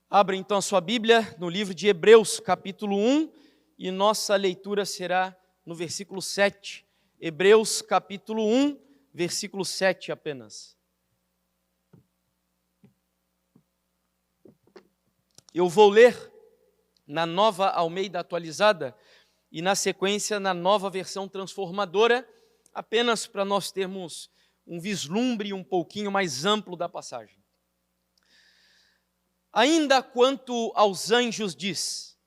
Abra então a sua Bíblia no livro de Hebreus, capítulo 1, e nossa leitura será no versículo 7. Hebreus, capítulo 1, versículo 7 apenas. Eu vou ler na Nova Almeida Atualizada e na sequência na Nova Versão Transformadora, apenas para nós termos um vislumbre um pouquinho mais amplo da passagem. Ainda quanto aos anjos diz,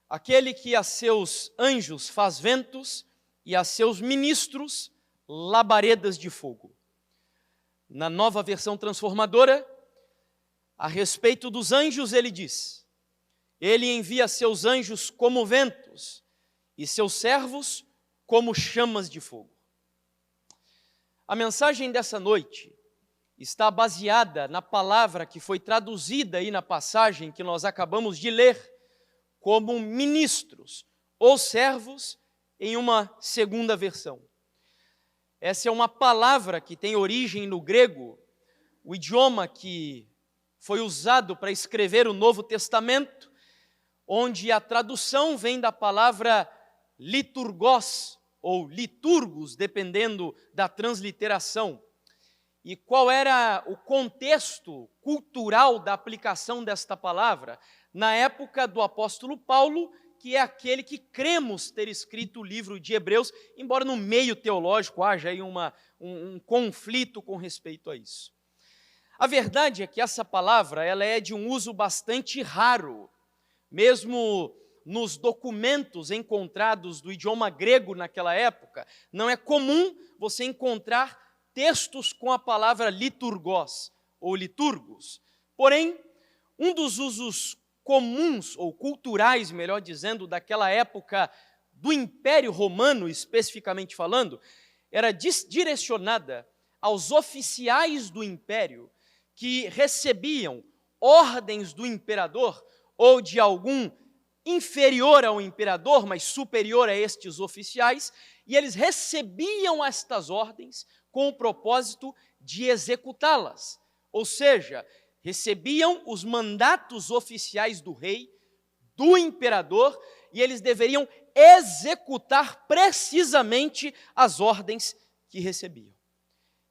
aquele que a seus anjos faz ventos e a seus ministros labaredas de fogo. Na Nova Versão Transformadora, a respeito dos anjos ele diz, ele envia seus anjos como ventos e seus servos como chamas de fogo. A mensagem dessa noite está baseada na palavra que foi traduzida aí na passagem que nós acabamos de ler, como ministros ou servos em uma segunda versão. Essa é uma palavra que tem origem no grego, o idioma que foi usado para escrever o Novo Testamento, onde a tradução vem da palavra liturgos ou liturgos, dependendo da transliteração. E qual era o contexto cultural da aplicação desta palavra? Na época do apóstolo Paulo, que é aquele que cremos ter escrito o livro de Hebreus, embora no meio teológico haja aí um conflito com respeito a isso. A verdade é que essa palavra ela é de um uso bastante raro, mesmo nos documentos encontrados do idioma grego naquela época, não é comum você encontrar textos com a palavra liturgos ou liturgos. Porém, um dos usos comuns ou culturais, melhor dizendo, daquela época do Império Romano, especificamente falando, era direcionada aos oficiais do império que recebiam ordens do imperador ou de algum inferior ao imperador, mas superior a estes oficiais, e eles recebiam estas ordens com o propósito de executá-las. Ou seja, recebiam os mandatos oficiais do rei, do imperador, e eles deveriam executar precisamente as ordens que recebiam.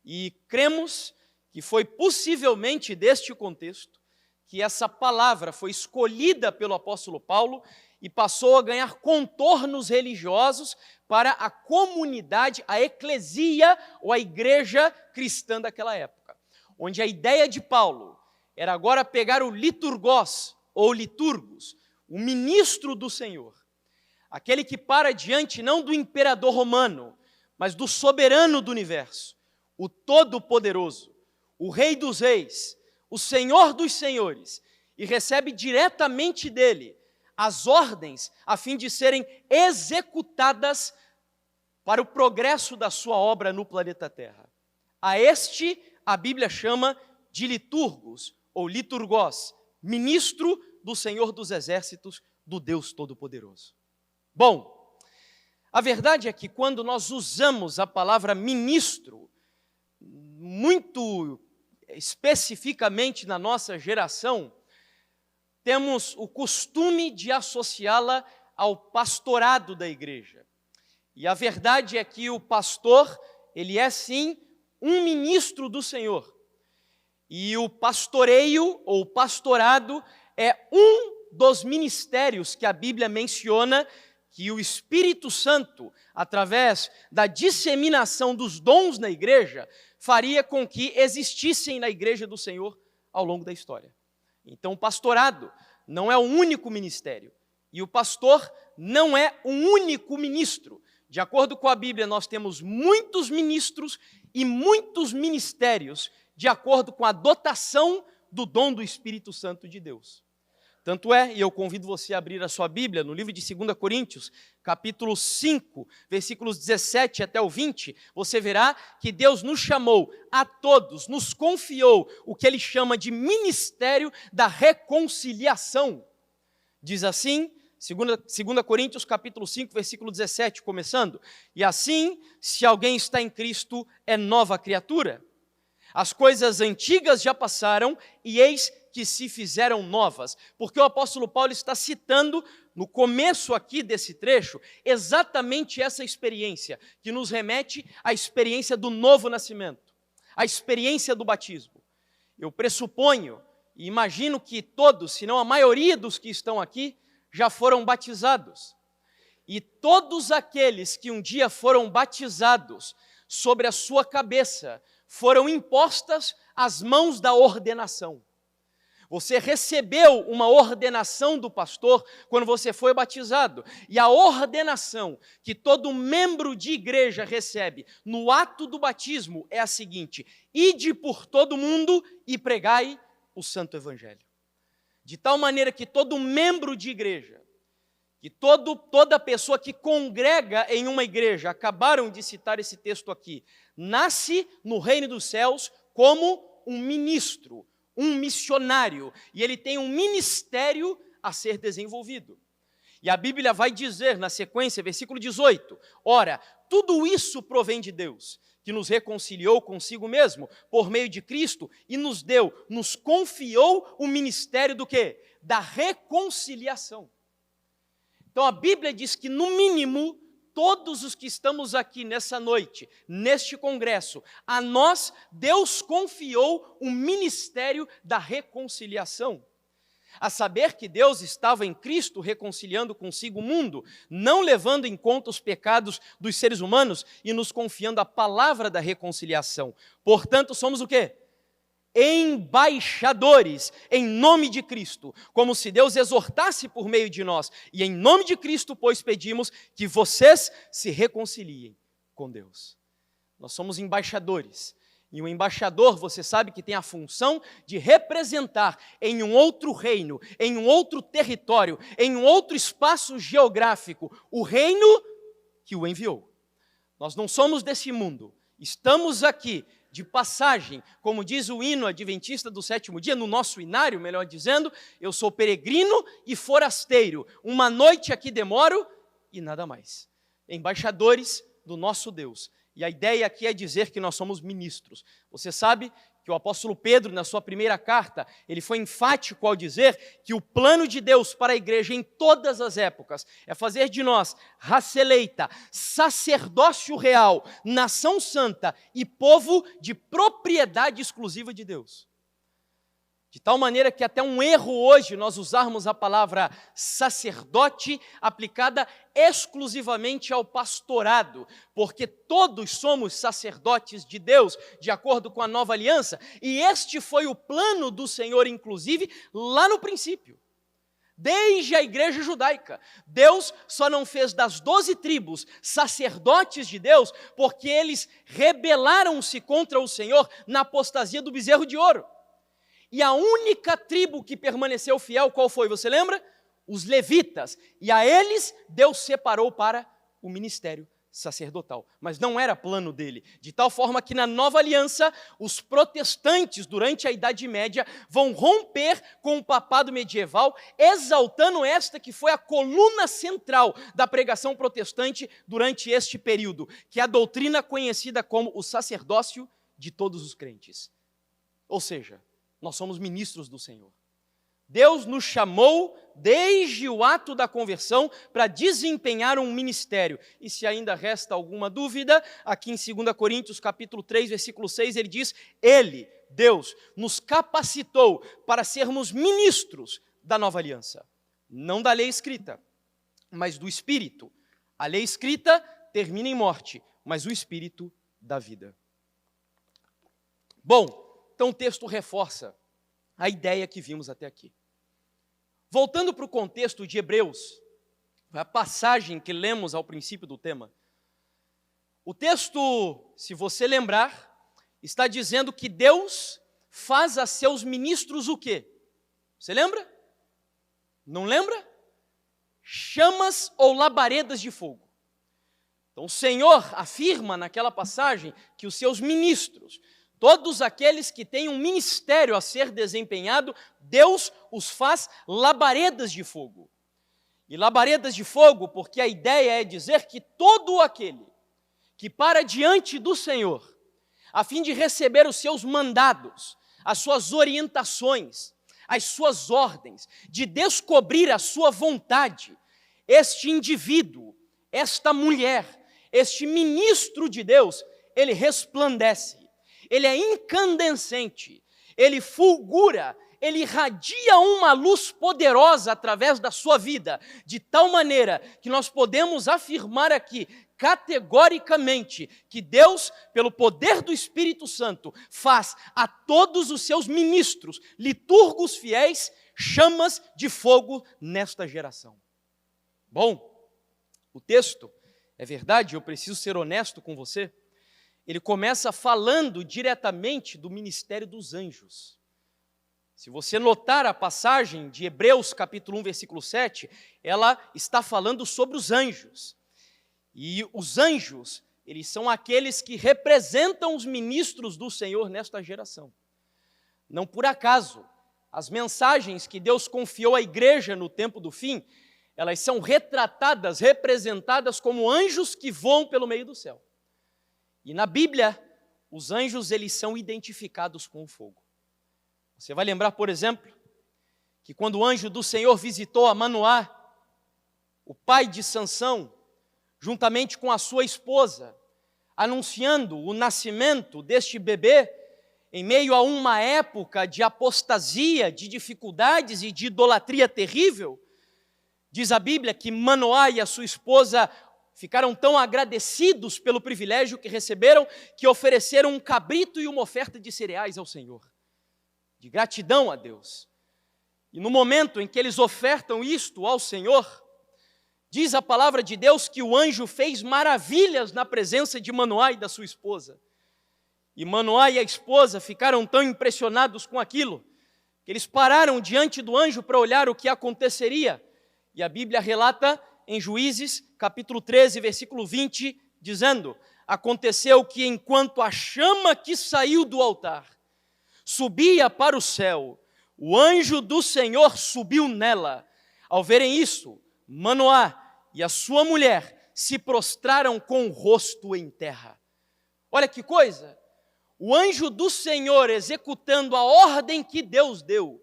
E cremos que foi possivelmente deste contexto que essa palavra foi escolhida pelo apóstolo Paulo e passou a ganhar contornos religiosos para a comunidade, a eclesia ou a igreja cristã daquela época, onde a ideia de Paulo era agora pegar o liturgos ou liturgos, o ministro do Senhor, aquele que para diante não do imperador romano, mas do soberano do universo, o Todo-Poderoso, o Rei dos Reis, o Senhor dos Senhores, e recebe diretamente dele as ordens a fim de serem executadas para o progresso da sua obra no planeta Terra. A este a Bíblia chama de liturgos ou liturgos, ministro do Senhor dos Exércitos, do Deus Todo-Poderoso. Bom, a verdade é que quando nós usamos a palavra ministro, muito especificamente na nossa geração, temos o costume de associá-la ao pastorado da igreja. E a verdade é que o pastor, ele é sim um ministro do Senhor. E o pastoreio ou pastorado é um dos ministérios que a Bíblia menciona que o Espírito Santo, através da disseminação dos dons na igreja, faria com que existissem na igreja do Senhor ao longo da história. Então, o pastorado não é o único ministério. E o pastor não é um único ministro. De acordo com a Bíblia, nós temos muitos ministros e muitos ministérios, de acordo com a dotação do dom do Espírito Santo de Deus. Tanto é, e eu convido você a abrir a sua Bíblia no livro de 2 Coríntios, capítulo 5, versículos 17 até o 20, você verá que Deus nos chamou a todos, nos confiou o que Ele chama de ministério da reconciliação. Diz assim, 2 Coríntios capítulo 5, versículo 17, começando. E assim, se alguém está em Cristo, é nova criatura. As coisas antigas já passaram e eis que se fizeram novas. Porque o apóstolo Paulo está citando, no começo aqui desse trecho, exatamente essa experiência, que nos remete à experiência do novo nascimento, à experiência do batismo. Eu pressuponho e imagino que todos, se não a maioria dos que estão aqui, já foram batizados. E todos aqueles que um dia foram batizados, sobre a sua cabeça, foram impostas as mãos da ordenação. Você recebeu uma ordenação do pastor quando você foi batizado. E a ordenação que todo membro de igreja recebe no ato do batismo é a seguinte: ide por todo mundo e pregai o santo evangelho. De tal maneira que todo membro de igreja, que toda pessoa que congrega em uma igreja, acabaram de citar esse texto aqui, nasce no reino dos céus como um ministro, um missionário, e ele tem um ministério a ser desenvolvido. E a Bíblia vai dizer na sequência, versículo 18, ora, tudo isso provém de Deus, que nos reconciliou consigo mesmo, por meio de Cristo, e nos confiou o ministério do quê? Da reconciliação. Então a Bíblia diz que, no mínimo, todos os que estamos aqui nessa noite, neste congresso, a nós Deus confiou o ministério da reconciliação. A saber que Deus estava em Cristo reconciliando consigo o mundo, não levando em conta os pecados dos seres humanos e nos confiando a palavra da reconciliação. Portanto, somos o quê? Embaixadores em nome de Cristo, como se Deus exortasse por meio de nós. E em nome de Cristo, pois, pedimos que vocês se reconciliem com Deus. Nós somos embaixadores. E o embaixador, você sabe que tem a função de representar em um outro reino, em um outro território, em um outro espaço geográfico, o reino que o enviou. Nós não somos desse mundo, estamos aqui de passagem, como diz o hino adventista do sétimo dia, no nosso inário, melhor dizendo, eu sou peregrino e forasteiro, uma noite aqui demoro e nada mais. Embaixadores do nosso Deus. E a ideia aqui é dizer que nós somos ministros. Você sabe que o apóstolo Pedro, na sua primeira carta, ele foi enfático ao dizer que o plano de Deus para a igreja em todas as épocas é fazer de nós raça eleita, sacerdócio real, nação santa e povo de propriedade exclusiva de Deus. De tal maneira que até um erro hoje nós usarmos a palavra sacerdote aplicada exclusivamente ao pastorado, porque todos somos sacerdotes de Deus, de acordo com a nova aliança, e este foi o plano do Senhor, inclusive, lá no princípio. Desde a igreja judaica, Deus só não fez das 12 tribos sacerdotes de Deus, porque eles rebelaram-se contra o Senhor na apostasia do bezerro de ouro. E a única tribo que permaneceu fiel, qual foi? Você lembra? Os levitas. E a eles Deus separou para o ministério sacerdotal. Mas não era plano dele. De tal forma que na nova aliança, os protestantes, durante a Idade Média, vão romper com o papado medieval, exaltando esta que foi a coluna central da pregação protestante durante este período, que é a doutrina conhecida como o sacerdócio de todos os crentes. Ou seja, nós somos ministros do Senhor. Deus nos chamou desde o ato da conversão para desempenhar um ministério. E se ainda resta alguma dúvida, aqui em 2 Coríntios capítulo 3, versículo 6, ele diz: Ele, Deus, nos capacitou para sermos ministros da nova aliança. Não da lei escrita, mas do Espírito. A lei escrita termina em morte, mas o Espírito dá vida. Bom, então o texto reforça a ideia que vimos até aqui. Voltando para o contexto de Hebreus, a passagem que lemos ao princípio do tema, o texto, se você lembrar, está dizendo que Deus faz a seus ministros o quê? Você lembra? Não lembra? Chamas ou labaredas de fogo. Então o Senhor afirma naquela passagem que os seus ministros, todos aqueles que têm um ministério a ser desempenhado, Deus os faz labaredas de fogo. E labaredas de fogo, porque a ideia é dizer que todo aquele que para diante do Senhor, a fim de receber os seus mandados, as suas orientações, as suas ordens, de descobrir a sua vontade, este indivíduo, esta mulher, este ministro de Deus, ele resplandece, ele é incandescente, ele fulgura, ele irradia uma luz poderosa através da sua vida, de tal maneira que nós podemos afirmar aqui, categoricamente, que Deus, pelo poder do Espírito Santo, faz a todos os seus ministros, liturgos fiéis, chamas de fogo nesta geração. Bom, o texto, é verdade, eu preciso ser honesto com você, ele começa falando diretamente do ministério dos anjos. Se você notar a passagem de Hebreus capítulo 1, versículo 7, ela está falando sobre os anjos. E os anjos, eles são aqueles que representam os ministros do Senhor nesta geração. Não por acaso, as mensagens que Deus confiou à igreja no tempo do fim, elas são retratadas, representadas como anjos que voam pelo meio do céu. E na Bíblia, os anjos, eles são identificados com o fogo. Você vai lembrar, por exemplo, que quando o anjo do Senhor visitou a Manoá, o pai de Sansão, juntamente com a sua esposa, anunciando o nascimento deste bebê, em meio a uma época de apostasia, de dificuldades e de idolatria terrível, diz a Bíblia que Manoá e a sua esposa ficaram tão agradecidos pelo privilégio que receberam, que ofereceram um cabrito e uma oferta de cereais ao Senhor, de gratidão a Deus. E no momento em que eles ofertam isto ao Senhor, diz a palavra de Deus que o anjo fez maravilhas na presença de Manoá e da sua esposa. E Manoá e a esposa ficaram tão impressionados com aquilo, que eles pararam diante do anjo para olhar o que aconteceria. E a Bíblia relata em Juízes, capítulo 13, versículo 20, dizendo: aconteceu que enquanto a chama que saiu do altar subia para o céu, o anjo do Senhor subiu nela. Ao verem isso, Manoá e a sua mulher se prostraram com o rosto em terra. Olha que coisa! O anjo do Senhor, executando a ordem que Deus deu,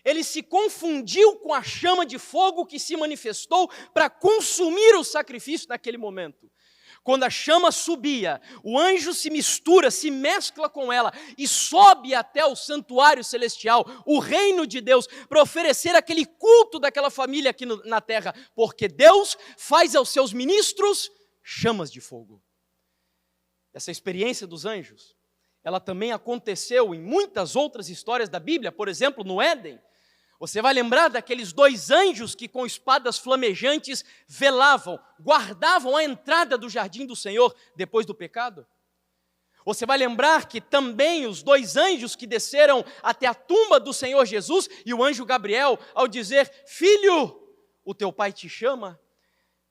ele se confundiu com a chama de fogo que se manifestou para consumir o sacrifício naquele momento. Quando a chama subia, o anjo se mistura, se mescla com ela e sobe até o santuário celestial, o reino de Deus, para oferecer aquele culto daquela família aqui na terra, porque Deus faz aos seus ministros chamas de fogo. Essa experiência dos anjos, ela também aconteceu em muitas outras histórias da Bíblia, por exemplo, no Éden. Você vai lembrar daqueles dois anjos que com espadas flamejantes velavam, guardavam a entrada do jardim do Senhor depois do pecado? Você vai lembrar que também os dois anjos que desceram até a tumba do Senhor Jesus e o anjo Gabriel, ao dizer: filho, o teu pai te chama,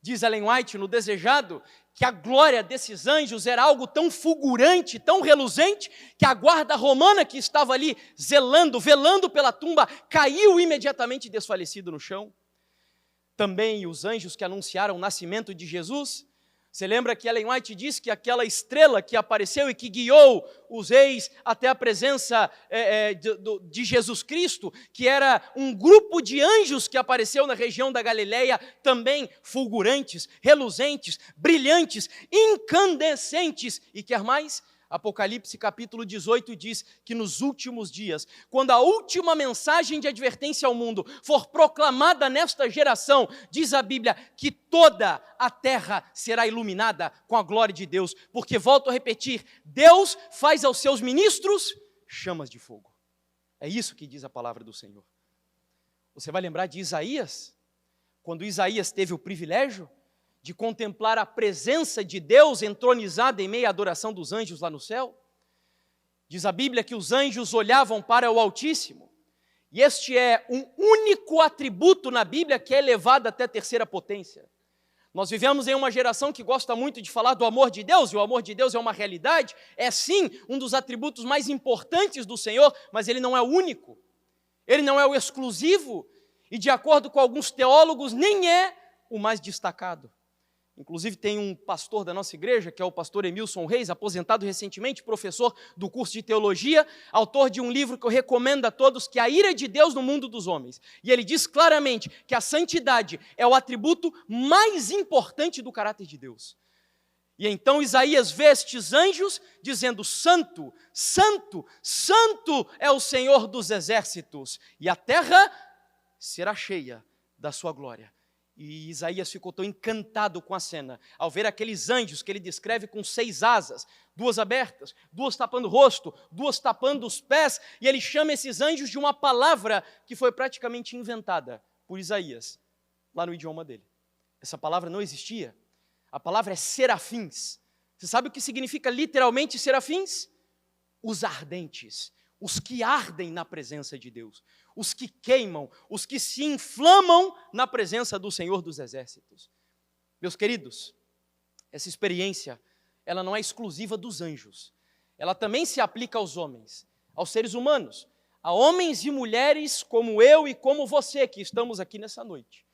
diz Ellen White no Desejado, que a glória desses anjos era algo tão fulgurante, tão reluzente, que a guarda romana que estava ali zelando, velando pela tumba, caiu imediatamente desfalecido no chão. Também os anjos que anunciaram o nascimento de Jesus. Você lembra que Ellen White diz que aquela estrela que apareceu e que guiou os reis até a presença de Jesus Cristo, que era um grupo de anjos que apareceu na região da Galileia, também fulgurantes, reluzentes, brilhantes, incandescentes, e quer mais? Apocalipse capítulo 18 diz que nos últimos dias, quando a última mensagem de advertência ao mundo for proclamada nesta geração, diz a Bíblia que toda a terra será iluminada com a glória de Deus, porque, volto a repetir, Deus faz aos seus ministros chamas de fogo. É isso que diz a palavra do Senhor. Você vai lembrar de Isaías, quando Isaías teve o privilégio de contemplar a presença de Deus entronizada em meio à adoração dos anjos lá no céu. Diz a Bíblia que os anjos olhavam para o Altíssimo, e este é um único atributo na Bíblia que é elevado até a terceira potência. Nós vivemos em uma geração que gosta muito de falar do amor de Deus, e o amor de Deus é uma realidade, é sim um dos atributos mais importantes do Senhor, mas ele não é o único, ele não é o exclusivo. E de acordo com alguns teólogos, nem é o mais destacado. Inclusive tem um pastor da nossa igreja, que é o pastor Emilson Reis, aposentado recentemente, professor do curso de teologia, autor de um livro que eu recomendo a todos, que é A Ira de Deus no Mundo dos Homens. E ele diz claramente que a santidade é o atributo mais importante do caráter de Deus. E então Isaías vê estes anjos dizendo: Santo, Santo, Santo é o Senhor dos exércitos, e a terra será cheia da sua glória. E Isaías ficou tão encantado com a cena, ao ver aqueles anjos que ele descreve com 6 asas, 2 abertas, 2 tapando o rosto, 2 tapando os pés, e ele chama esses anjos de uma palavra que foi praticamente inventada por Isaías, lá no idioma dele. Essa palavra não existia. A palavra é serafins. Você sabe o que significa literalmente serafins? Os ardentes, os que ardem na presença de Deus, os que queimam, os que se inflamam na presença do Senhor dos Exércitos. Meus queridos, essa experiência, ela não é exclusiva dos anjos. Ela também se aplica aos homens, aos seres humanos, a homens e mulheres como eu e como você que estamos aqui nessa noite.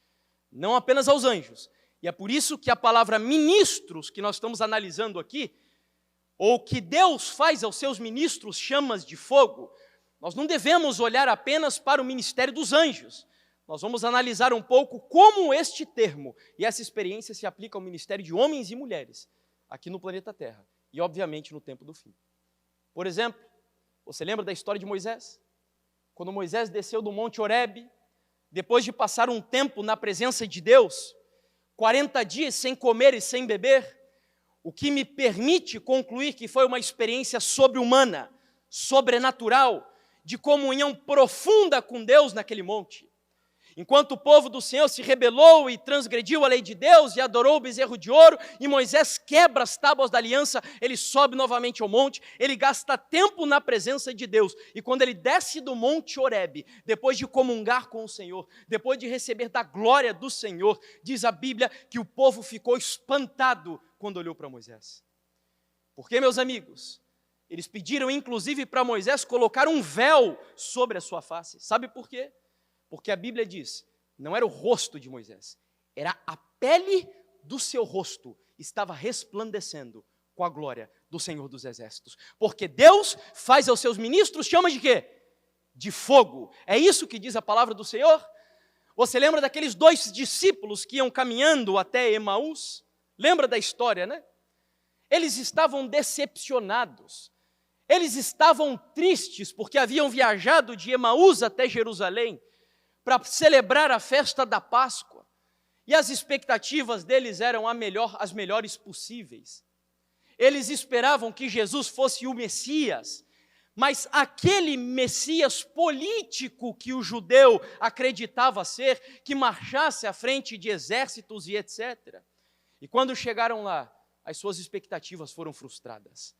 Não apenas aos anjos. E é por isso que a palavra ministros, que nós estamos analisando aqui, ou que Deus faz aos seus ministros chamas de fogo, nós não devemos olhar apenas para o ministério dos anjos. Nós vamos analisar um pouco como este termo e essa experiência se aplica ao ministério de homens e mulheres aqui no planeta Terra e, obviamente, no tempo do fim. Por exemplo, você lembra da história de Moisés? Quando Moisés desceu do Monte Horebe, depois de passar um tempo na presença de Deus, 40 dias sem comer e sem beber, o que me permite concluir que foi uma experiência sobre-humana, sobrenatural, de comunhão profunda com Deus naquele monte. Enquanto o povo do Senhor se rebelou e transgrediu a lei de Deus e adorou o bezerro de ouro, e Moisés quebra as tábuas da aliança, ele sobe novamente ao monte, ele gasta tempo na presença de Deus, e quando ele desce do monte Horebe, depois de comungar com o Senhor, depois de receber da glória do Senhor, diz a Bíblia que o povo ficou espantado quando olhou para Moisés. Porque, meus amigos, eles pediram inclusive para Moisés colocar um véu sobre a sua face. Sabe por quê? Porque a Bíblia diz, não era o rosto de Moisés, era a pele do seu rosto, estava resplandecendo com a glória do Senhor dos Exércitos. Porque Deus faz aos seus ministros, chama de quê? De fogo. É isso que diz a palavra do Senhor? Você lembra daqueles 2 discípulos que iam caminhando até Emaús? Lembra da história, né? Eles estavam decepcionados. Eles estavam tristes porque haviam viajado de Emaús até Jerusalém para celebrar a festa da Páscoa. E as expectativas deles eram as melhores possíveis. Eles esperavam que Jesus fosse o Messias, mas aquele Messias político que o judeu acreditava ser, que marchasse à frente de exércitos e etc. E quando chegaram lá, as suas expectativas foram frustradas.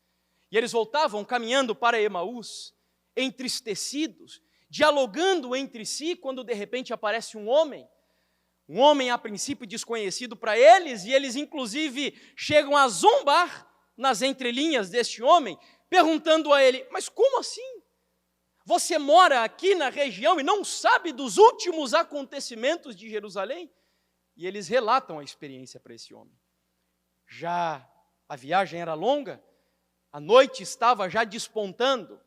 E eles voltavam caminhando para Emaús, entristecidos, dialogando entre si, quando de repente aparece um homem a princípio desconhecido para eles, e eles inclusive chegam a zombar nas entrelinhas deste homem, perguntando a ele: mas como assim? Você mora aqui na região e não sabe dos últimos acontecimentos de Jerusalém? E eles relatam a experiência para esse homem. Já a viagem era longa, a noite estava já despontando,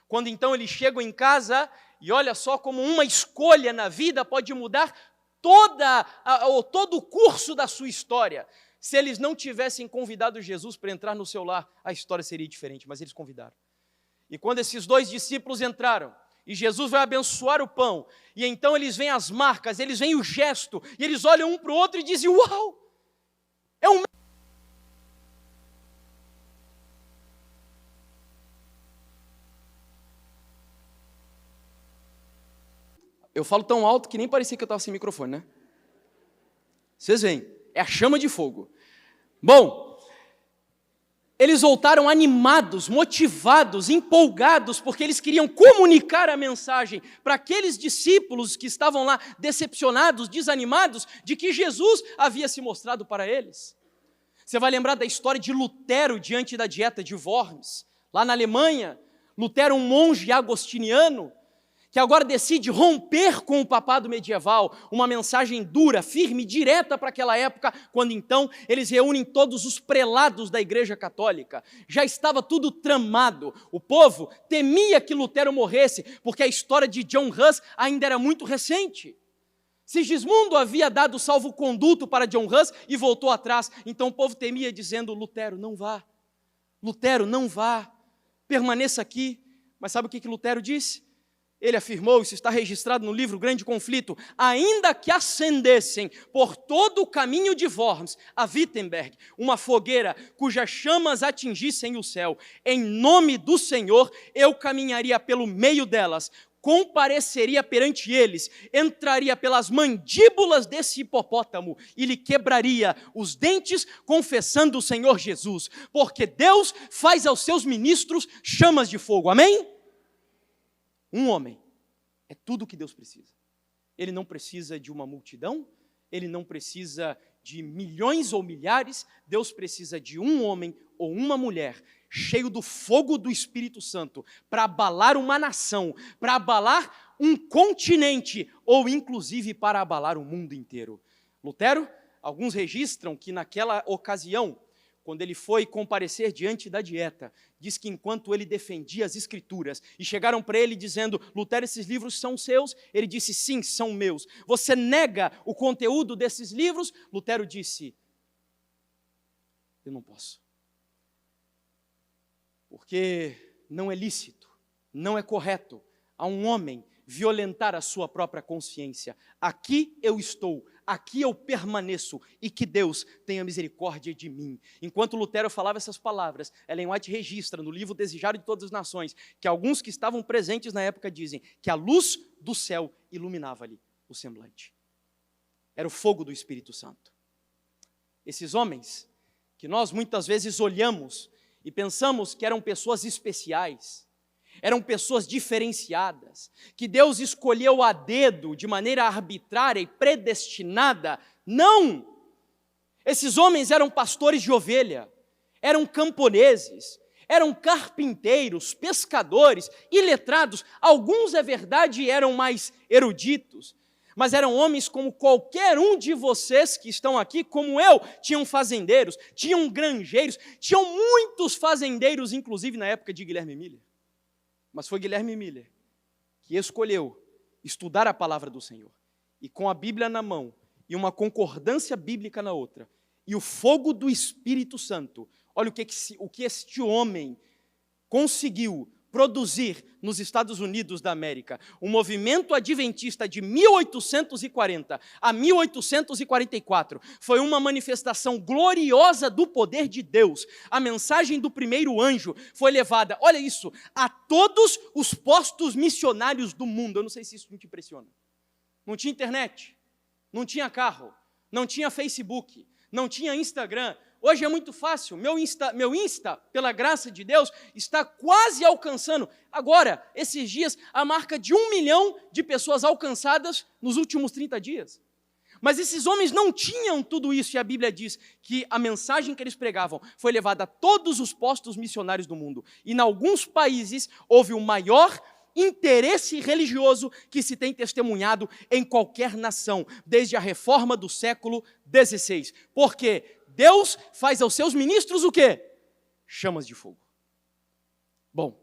quando então eles chegam em casa, e olha só como uma escolha na vida pode mudar todo o curso da sua história. Se eles não tivessem convidado Jesus para entrar no seu lar, a história seria diferente, mas eles convidaram. E quando esses 2 discípulos entraram, e Jesus vai abençoar o pão, e então eles veem as marcas, eles veem o gesto, e eles olham um para o outro e dizem: uau, é um... Eu falo tão alto que nem parecia que eu estava sem microfone, né? Vocês veem, é a chama de fogo. Bom, eles voltaram animados, motivados, empolgados, porque eles queriam comunicar a mensagem para aqueles discípulos que estavam lá decepcionados, desanimados, de que Jesus havia se mostrado para eles. Você vai lembrar da história de Lutero diante da dieta de Worms, lá na Alemanha. Lutero, um monge agostiniano, que agora decide romper com o papado medieval, uma mensagem dura, firme, direta para aquela época, quando então eles reúnem todos os prelados da Igreja Católica. Já estava tudo tramado, o povo temia que Lutero morresse, porque a história de John Huss ainda era muito recente. Sigismundo havia dado salvo-conduto para John Huss e voltou atrás, então o povo temia, dizendo: Lutero, não vá, Lutero, não vá, permaneça aqui. Mas sabe o que Lutero disse? Ele afirmou, isso está registrado no livro Grande Conflito: ainda que acendessem por todo o caminho de Worms a Wittenberg uma fogueira cujas chamas atingissem o céu, em nome do Senhor eu caminharia pelo meio delas, compareceria perante eles, entraria pelas mandíbulas desse hipopótamo e lhe quebraria os dentes, confessando o Senhor Jesus, porque Deus faz aos seus ministros chamas de fogo. Amém? Um homem é tudo o que Deus precisa. Ele não precisa de uma multidão, ele não precisa de milhões ou milhares, Deus precisa de um homem ou uma mulher cheio do fogo do Espírito Santo para abalar uma nação, para abalar um continente ou inclusive para abalar o mundo inteiro. Lutero, alguns registram que naquela ocasião, quando ele foi comparecer diante da dieta, diz que enquanto ele defendia as Escrituras, e chegaram para ele dizendo: Lutero, esses livros são seus? Ele disse: sim, são meus. Você nega o conteúdo desses livros? Lutero disse: eu não posso. Porque não é lícito, não é correto a um homem violentar a sua própria consciência. Aqui eu estou, aqui eu permaneço, e que Deus tenha misericórdia de mim. Enquanto Lutero falava essas palavras, Ellen White registra no livro Desejado de Todas as Nações, que alguns que estavam presentes na época dizem que a luz do céu iluminava-lhe o semblante. Era o fogo do Espírito Santo. Esses homens, que nós muitas vezes olhamos e pensamos que eram pessoas especiais, eram pessoas diferenciadas, que Deus escolheu a dedo, de maneira arbitrária e predestinada. Não! Esses homens eram pastores de ovelha, eram camponeses, eram carpinteiros, pescadores, iletrados. Alguns, é verdade, eram mais eruditos, mas eram homens como qualquer um de vocês que estão aqui, como eu. Tinham fazendeiros, tinham granjeiros, tinham muitos fazendeiros, inclusive na época de Guilherme Miller. Mas foi Guilherme Miller que escolheu estudar a palavra do Senhor, e com a Bíblia na mão, e uma concordância bíblica na outra, e o fogo do Espírito Santo. Olha o que este homem conseguiu produzir nos Estados Unidos da América. O movimento adventista de 1840 a 1844 foi uma manifestação gloriosa do poder de Deus. A mensagem do primeiro anjo foi levada, olha isso, a todos os postos missionários do mundo. Eu não sei se isso não te impressiona. Não tinha internet, não tinha carro, não tinha Facebook, não tinha Instagram. Hoje é muito fácil, meu Insta, pela graça de Deus, está quase alcançando, agora, esses dias, a marca de 1 milhão de pessoas alcançadas nos últimos 30 dias. Mas esses homens não tinham tudo isso, e a Bíblia diz que a mensagem que eles pregavam foi levada a todos os postos missionários do mundo. E em alguns países houve o maior interesse religioso que se tem testemunhado em qualquer nação, desde a reforma do século XVI. Por quê? Deus faz aos seus ministros o quê? Chamas de fogo. Bom,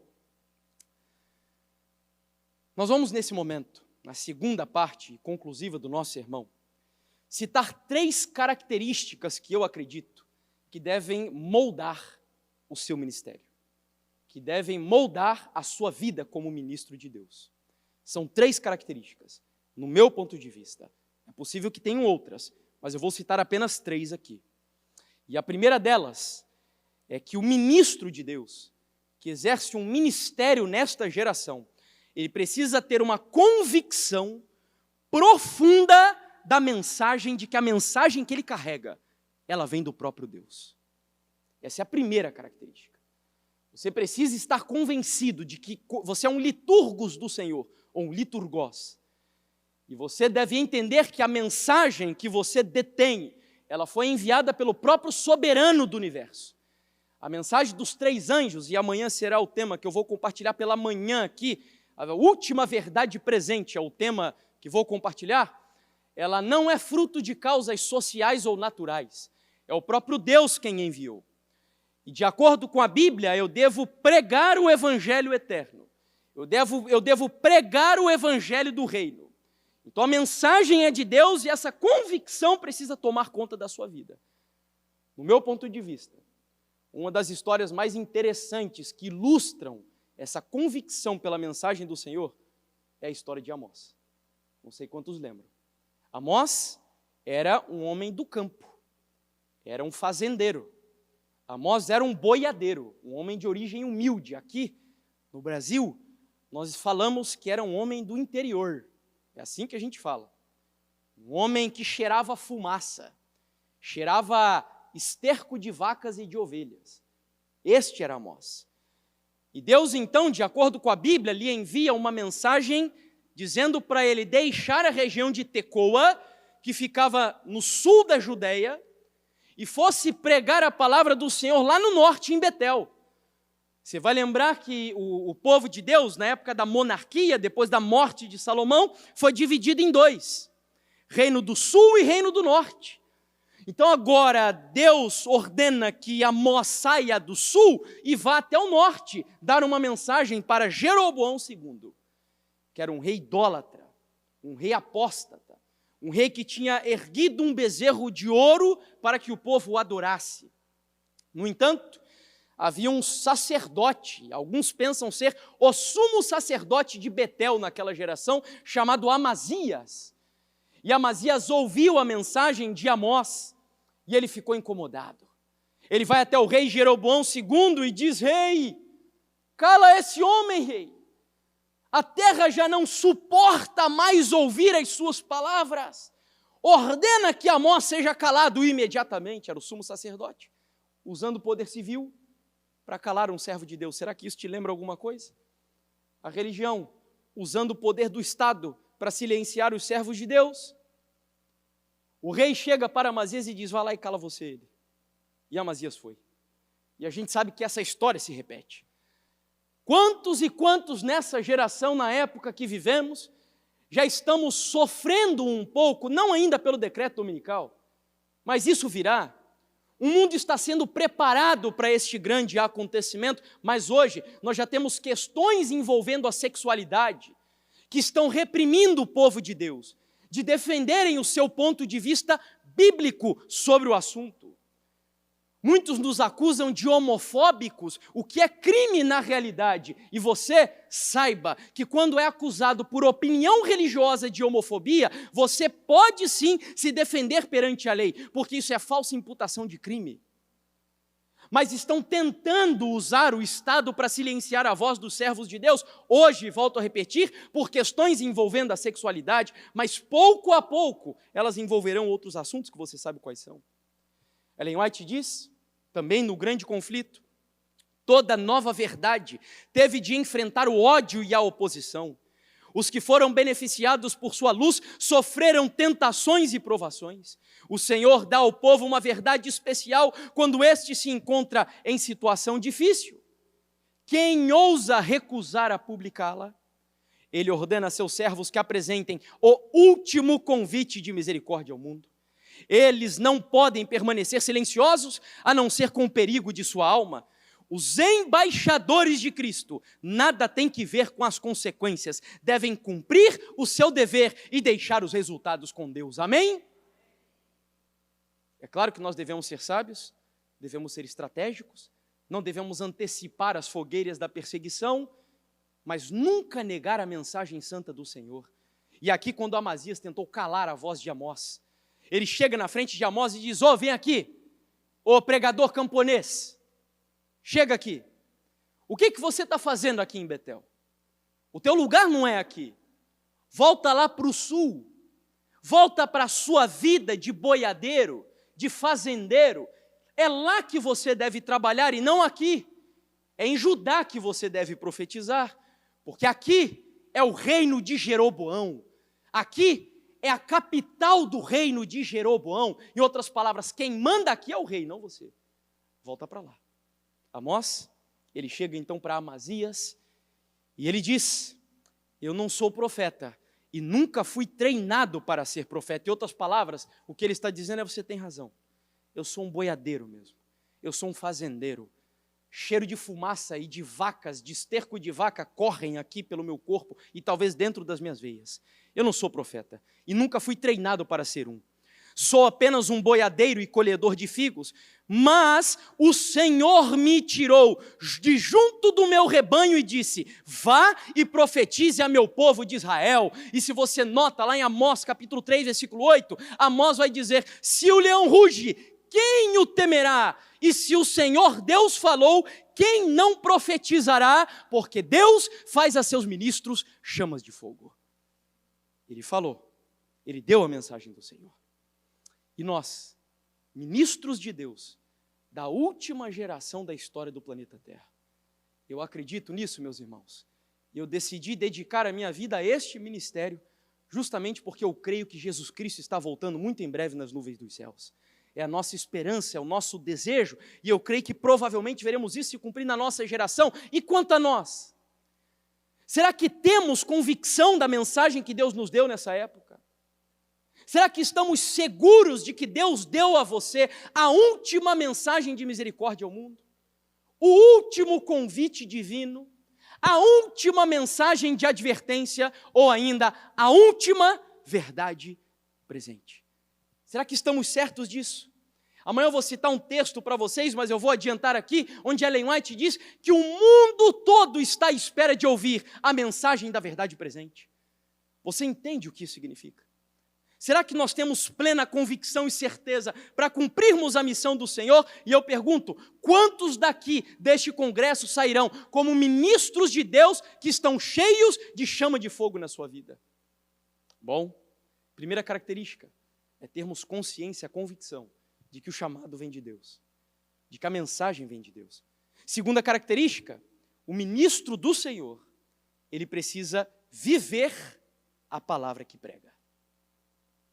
nós vamos nesse momento, na segunda parte conclusiva do nosso sermão, citar 3 características que eu acredito que devem moldar o seu ministério, que devem moldar a sua vida como ministro de Deus. São 3 características, no meu ponto de vista. É possível que tenham outras, mas eu vou citar apenas 3 aqui. E a primeira delas é que o ministro de Deus, que exerce um ministério nesta geração, ele precisa ter uma convicção profunda da mensagem, de que a mensagem que ele carrega, ela vem do próprio Deus. Essa é a primeira característica. Você precisa estar convencido de que você é um liturgos do Senhor, ou um liturgós. E você deve entender que a mensagem que você detém, ela foi enviada pelo próprio soberano do universo. A mensagem dos 3 anjos, e amanhã será o tema que eu vou compartilhar pela manhã aqui, a última verdade presente, é o tema que vou compartilhar, ela não é fruto de causas sociais ou naturais. É o próprio Deus quem enviou. E de acordo com a Bíblia, eu devo pregar o evangelho eterno. Eu devo pregar o evangelho do reino. Então a mensagem é de Deus e essa convicção precisa tomar conta da sua vida. No meu ponto de vista, uma das histórias mais interessantes que ilustram essa convicção pela mensagem do Senhor é a história de Amós. Não sei quantos lembram. Amós era um homem do campo, era um fazendeiro. Amós era um boiadeiro, um homem de origem humilde. Aqui no Brasil, nós falamos que era um homem do interior. É assim que a gente fala. Um homem que cheirava fumaça, cheirava esterco de vacas e de ovelhas. Este era Amós. E Deus, então, de acordo com a Bíblia, lhe envia uma mensagem dizendo para ele deixar a região de Tecoa, que ficava no sul da Judeia, e fosse pregar a palavra do Senhor lá no norte, em Betel. Você vai lembrar que o povo de Deus, na época da monarquia, depois da morte de Salomão, foi dividido em dois: reino do sul e reino do norte. Então agora Deus ordena que Amós saia do sul e vá até o norte, dar uma mensagem para Jeroboão II, que era um rei idólatra, um rei apóstata, um rei que tinha erguido um bezerro de ouro para que o povo o adorasse. No entanto, havia um sacerdote, alguns pensam ser o sumo sacerdote de Betel naquela geração, chamado Amazias. E Amazias ouviu a mensagem de Amós e ele ficou incomodado. Ele vai até o rei Jeroboão II e diz: rei, cala esse homem, rei. A terra já não suporta mais ouvir as suas palavras. Ordena que Amós seja calado imediatamente. Era o sumo sacerdote, usando o poder civil para calar um servo de Deus. Será que isso te lembra alguma coisa? A religião, usando o poder do Estado para silenciar os servos de Deus. O rei chega para Amazias e diz: vá lá e cala você ele. E Amazias foi. E a gente sabe que essa história se repete. Quantos e quantos nessa geração, na época que vivemos, já estamos sofrendo um pouco, não ainda pelo decreto dominical, mas isso virá. O mundo está sendo preparado para este grande acontecimento, mas hoje nós já temos questões envolvendo a sexualidade que estão reprimindo o povo de Deus de defenderem o seu ponto de vista bíblico sobre o assunto. Muitos nos acusam de homofóbicos, o que é crime na realidade. E você saiba que quando é acusado por opinião religiosa de homofobia, você pode sim se defender perante a lei, porque isso é falsa imputação de crime. Mas estão tentando usar o Estado para silenciar a voz dos servos de Deus. Hoje, volto a repetir, por questões envolvendo a sexualidade, mas pouco a pouco elas envolverão outros assuntos que você sabe quais são. Ellen White diz, também no grande conflito, toda nova verdade teve de enfrentar o ódio e a oposição. Os que foram beneficiados por sua luz sofreram tentações e provações. O Senhor dá ao povo uma verdade especial quando este se encontra em situação difícil. Quem ousa recusar a publicá-la? Ele ordena a seus servos que apresentem o último convite de misericórdia ao mundo. Eles não podem permanecer silenciosos, a não ser com o perigo de sua alma. Os embaixadores de Cristo nada têm que ver com as consequências, devem cumprir o seu dever e deixar os resultados com Deus. Amém? É claro que nós devemos ser sábios, devemos ser estratégicos, não devemos antecipar as fogueiras da perseguição, mas nunca negar a mensagem santa do Senhor. E aqui, quando Amazias tentou calar a voz de Amós, ele chega na frente de Amós e diz: vem aqui, ô pregador camponês, chega aqui. O que você está fazendo aqui em Betel? O teu lugar não é aqui. Volta lá para o sul. Volta para a sua vida de boiadeiro, de fazendeiro. É lá que você deve trabalhar e não aqui. É em Judá que você deve profetizar. Porque aqui é o reino de Jeroboão. Aqui é a capital do reino de Jeroboão. Em outras palavras, quem manda aqui é o rei, não você. Volta para lá. Amós, ele chega então para Amazias e ele diz: Eu não sou profeta e nunca fui treinado para ser profeta. Em outras palavras, o que ele está dizendo é: você tem razão. Eu sou um boiadeiro mesmo. Eu sou um fazendeiro. Cheiro de fumaça e de vacas, de esterco de vaca, correm aqui pelo meu corpo e talvez dentro das minhas veias. Eu não sou profeta e nunca fui treinado para ser um. Sou apenas um boiadeiro e colhedor de figos, mas o Senhor me tirou de junto do meu rebanho e disse: vá e profetize a meu povo de Israel. E se você nota lá em Amós capítulo 3, versículo 8, Amós vai dizer: se o leão ruge, quem o temerá? E se o Senhor Deus falou, quem não profetizará? Porque Deus faz a seus ministros chamas de fogo. Ele falou, ele deu a mensagem do Senhor. E nós, ministros de Deus, da última geração da história do planeta Terra, eu acredito nisso, meus irmãos. E eu decidi dedicar a minha vida a este ministério, justamente porque eu creio que Jesus Cristo está voltando muito em breve nas nuvens dos céus. É a nossa esperança, é o nosso desejo, e eu creio que provavelmente veremos isso se cumprir na nossa geração. E quanto a nós? Será que temos convicção da mensagem que Deus nos deu nessa época? Será que estamos seguros de que Deus deu a você a última mensagem de misericórdia ao mundo? O último convite divino? A última mensagem de advertência? Ou ainda a última verdade presente? Será que estamos certos disso? Amanhã eu vou citar um texto para vocês, mas eu vou adiantar aqui, onde Ellen White diz que o mundo todo está à espera de ouvir a mensagem da verdade presente. Você entende o que isso significa? Será que nós temos plena convicção e certeza para cumprirmos a missão do Senhor? E eu pergunto, quantos daqui deste congresso sairão como ministros de Deus que estão cheios de chama de fogo na sua vida? Bom, primeira característica é termos consciência, convicção de que o chamado vem de Deus, de que a mensagem vem de Deus. Segunda característica, o ministro do Senhor, ele precisa viver a palavra que prega.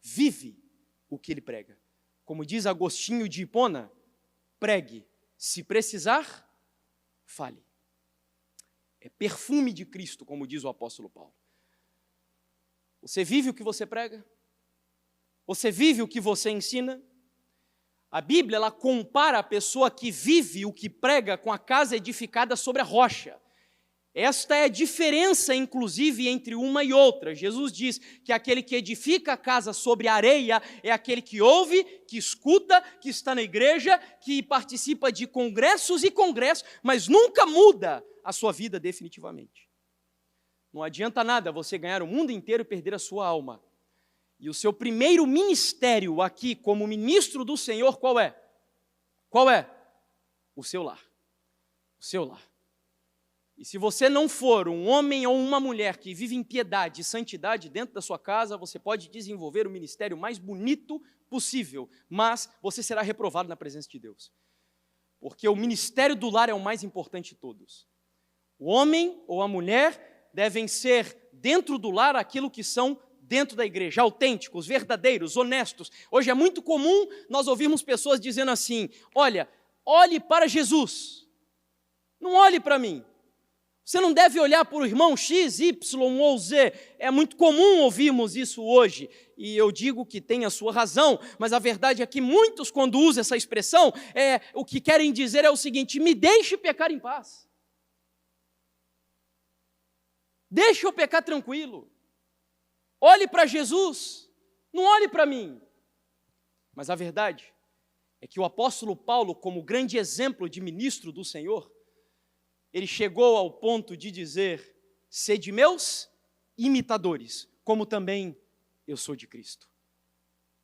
Vive o que ele prega. Como diz Agostinho de Hipona, pregue, se precisar, fale. É perfume de Cristo, como diz o apóstolo Paulo. Você vive o que você prega? Você vive o que você ensina? A Bíblia, ela compara a pessoa que vive o que prega com a casa edificada sobre a rocha. Esta é a diferença, inclusive, entre uma e outra. Jesus diz que aquele que edifica a casa sobre a areia é aquele que ouve, que escuta, que está na igreja, que participa de congressos e congressos, mas nunca muda a sua vida definitivamente. Não adianta nada você ganhar o mundo inteiro e perder a sua alma. E o seu primeiro ministério aqui, como ministro do Senhor, qual é? Qual é? O seu lar. O seu lar. E se você não for um homem ou uma mulher que vive em piedade e santidade dentro da sua casa, você pode desenvolver o ministério mais bonito possível, mas você será reprovado na presença de Deus. Porque o ministério do lar é o mais importante de todos. O homem ou a mulher devem ser, dentro do lar, aquilo que são dentro da igreja, autênticos, verdadeiros, honestos. Hoje é muito comum nós ouvirmos pessoas dizendo assim: olha, olhe para Jesus, não olhe para mim. Você não deve olhar para o irmão X, Y ou Z. É muito comum ouvirmos isso hoje. E eu digo que tem a sua razão, mas a verdade é que muitos, quando usam essa expressão, o que querem dizer é o seguinte: me deixe pecar em paz. Deixe eu pecar tranquilo. Olhe para Jesus, não olhe para mim. Mas a verdade é que o apóstolo Paulo, como grande exemplo de ministro do Senhor, ele chegou ao ponto de dizer: sede meus imitadores, como também eu sou de Cristo.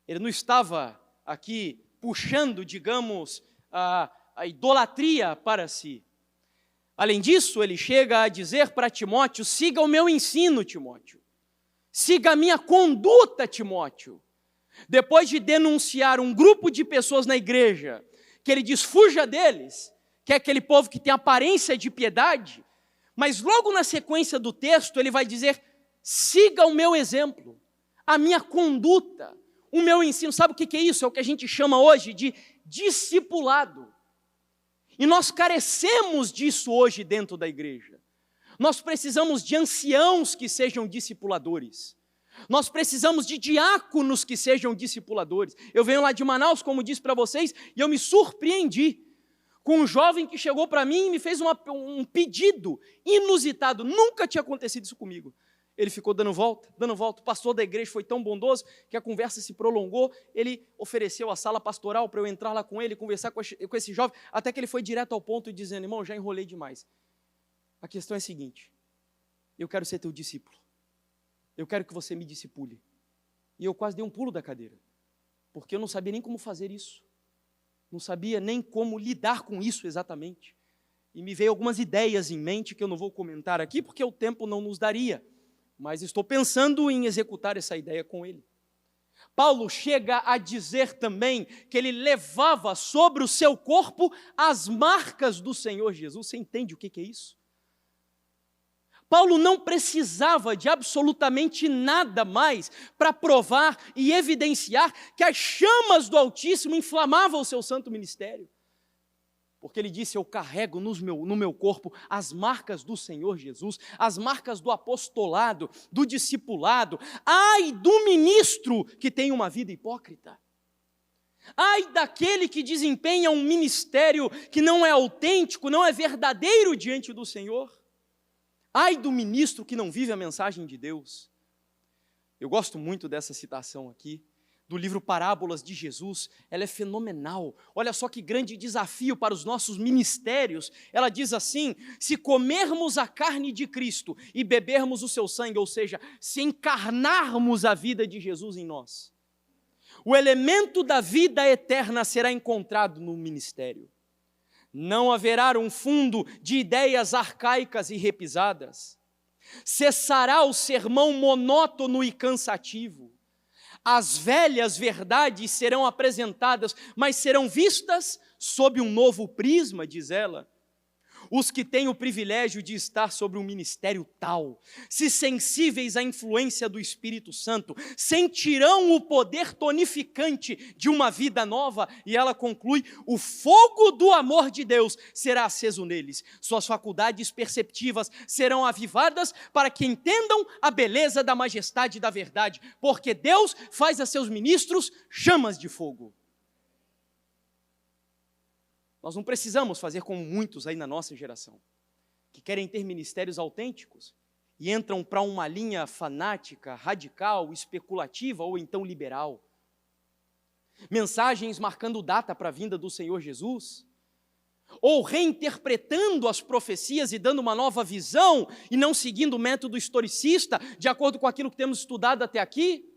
Ele não estava aqui puxando, digamos, a idolatria para si. Além disso, ele chega a dizer para Timóteo: siga o meu ensino, Timóteo. Siga a minha conduta, Timóteo. Depois de denunciar um grupo de pessoas na igreja, que ele diz: fuja deles, que é aquele povo que tem aparência de piedade, mas logo na sequência do texto ele vai dizer: siga o meu exemplo, a minha conduta, o meu ensino. Sabe o que é isso? É o que a gente chama hoje de discipulado. E nós carecemos disso hoje dentro da igreja. Nós precisamos de anciãos que sejam discipuladores. Nós precisamos de diáconos que sejam discipuladores. Eu venho lá de Manaus, como disse para vocês, e eu me surpreendi com um jovem que chegou para mim e me fez um pedido inusitado. Nunca tinha acontecido isso comigo. Ele ficou dando volta. O pastor da igreja foi tão bondoso que a conversa se prolongou. Ele ofereceu a sala pastoral para eu entrar lá com ele, conversar com esse jovem, até que ele foi direto ao ponto e dizendo: irmão, já enrolei demais. A questão é a seguinte: eu quero ser teu discípulo. Eu quero que você me discipule. E eu quase dei um pulo da cadeira, porque eu não sabia nem como fazer isso. Não sabia nem como lidar com isso exatamente. E me veio algumas ideias em mente que eu não vou comentar aqui, porque o tempo não nos daria. Mas estou pensando em executar essa ideia com ele. Paulo chega a dizer também que ele levava sobre o seu corpo as marcas do Senhor Jesus. Você entende o que é isso? Paulo não precisava de absolutamente nada mais para provar e evidenciar que as chamas do Altíssimo inflamavam o seu santo ministério. Porque ele disse: eu carrego no meu corpo as marcas do Senhor Jesus, as marcas do apostolado, do discipulado. Ai do ministro que tem uma vida hipócrita. Ai daquele que desempenha um ministério que não é autêntico, não é verdadeiro diante do Senhor. Ai do ministro que não vive a mensagem de Deus. Eu gosto muito dessa citação aqui, do livro Parábolas de Jesus. Ela é fenomenal. Olha só que grande desafio para os nossos ministérios. Ela diz assim: se comermos a carne de Cristo e bebermos o seu sangue, ou seja, se encarnarmos a vida de Jesus em nós, o elemento da vida eterna será encontrado no ministério. Não haverá um fundo de ideias arcaicas e repisadas. Cessará o sermão monótono e cansativo. As velhas verdades serão apresentadas, mas serão vistas sob um novo prisma, diz ela. Os que têm o privilégio de estar sobre um ministério tal, se sensíveis à influência do Espírito Santo, sentirão o poder tonificante de uma vida nova. E ela conclui: o fogo do amor de Deus será aceso neles. Suas faculdades perceptivas serão avivadas para que entendam a beleza da majestade da verdade, porque Deus faz a seus ministros chamas de fogo. Nós não precisamos fazer como muitos aí na nossa geração, que querem ter ministérios autênticos e entram para uma linha fanática, radical, especulativa ou então liberal. Mensagens marcando data para a vinda do Senhor Jesus, ou reinterpretando as profecias e dando uma nova visão e não seguindo o método historicista, de acordo com aquilo que temos estudado até aqui.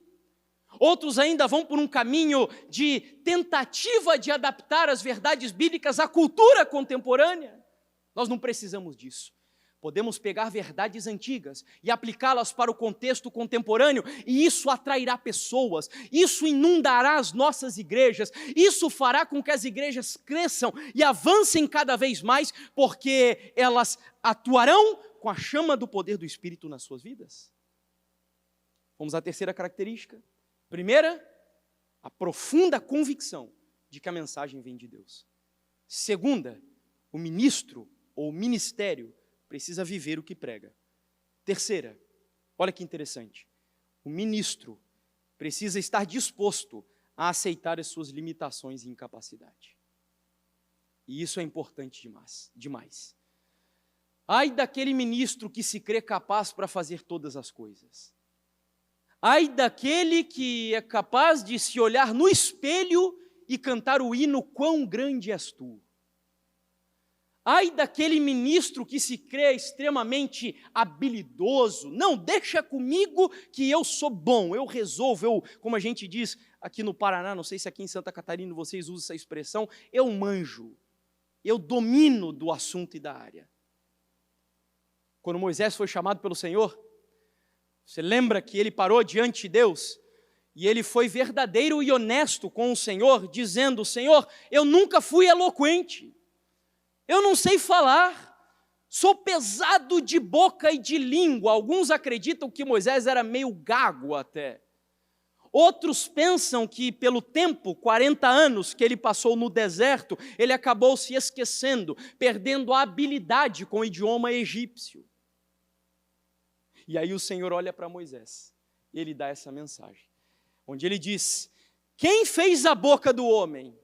Outros ainda vão por um caminho de tentativa de adaptar as verdades bíblicas à cultura contemporânea. Nós não precisamos disso. Podemos pegar verdades antigas e aplicá-las para o contexto contemporâneo, e isso atrairá pessoas, isso inundará as nossas igrejas, isso fará com que as igrejas cresçam e avancem cada vez mais, porque elas atuarão com a chama do poder do Espírito nas suas vidas. Vamos à terceira característica. Primeira, a profunda convicção de que a mensagem vem de Deus. Segunda, o ministro ou ministério precisa viver o que prega. Terceira, olha que interessante, o ministro precisa estar disposto a aceitar as suas limitações e incapacidade. E isso é importante demais. Ai daquele ministro que se crê capaz para fazer todas as coisas. Ai daquele que é capaz de se olhar no espelho e cantar o hino "Quão grande és tu". Ai daquele ministro que se crê extremamente habilidoso. Não, deixa comigo que eu sou bom, eu resolvo, como a gente diz aqui no Paraná, não sei se aqui em Santa Catarina vocês usam essa expressão, eu manjo, eu domino do assunto e da área. Quando Moisés foi chamado pelo Senhor, você lembra que ele parou diante de Deus e ele foi verdadeiro e honesto com o Senhor, dizendo: Senhor, eu nunca fui eloquente, eu não sei falar, sou pesado de boca e de língua. Alguns acreditam que Moisés era meio gago até. Outros pensam que pelo tempo, 40 anos que ele passou no deserto, ele acabou se esquecendo, perdendo a habilidade com o idioma egípcio. E aí o Senhor olha para Moisés, e ele dá essa mensagem, onde ele diz: quem fez a boca do homem?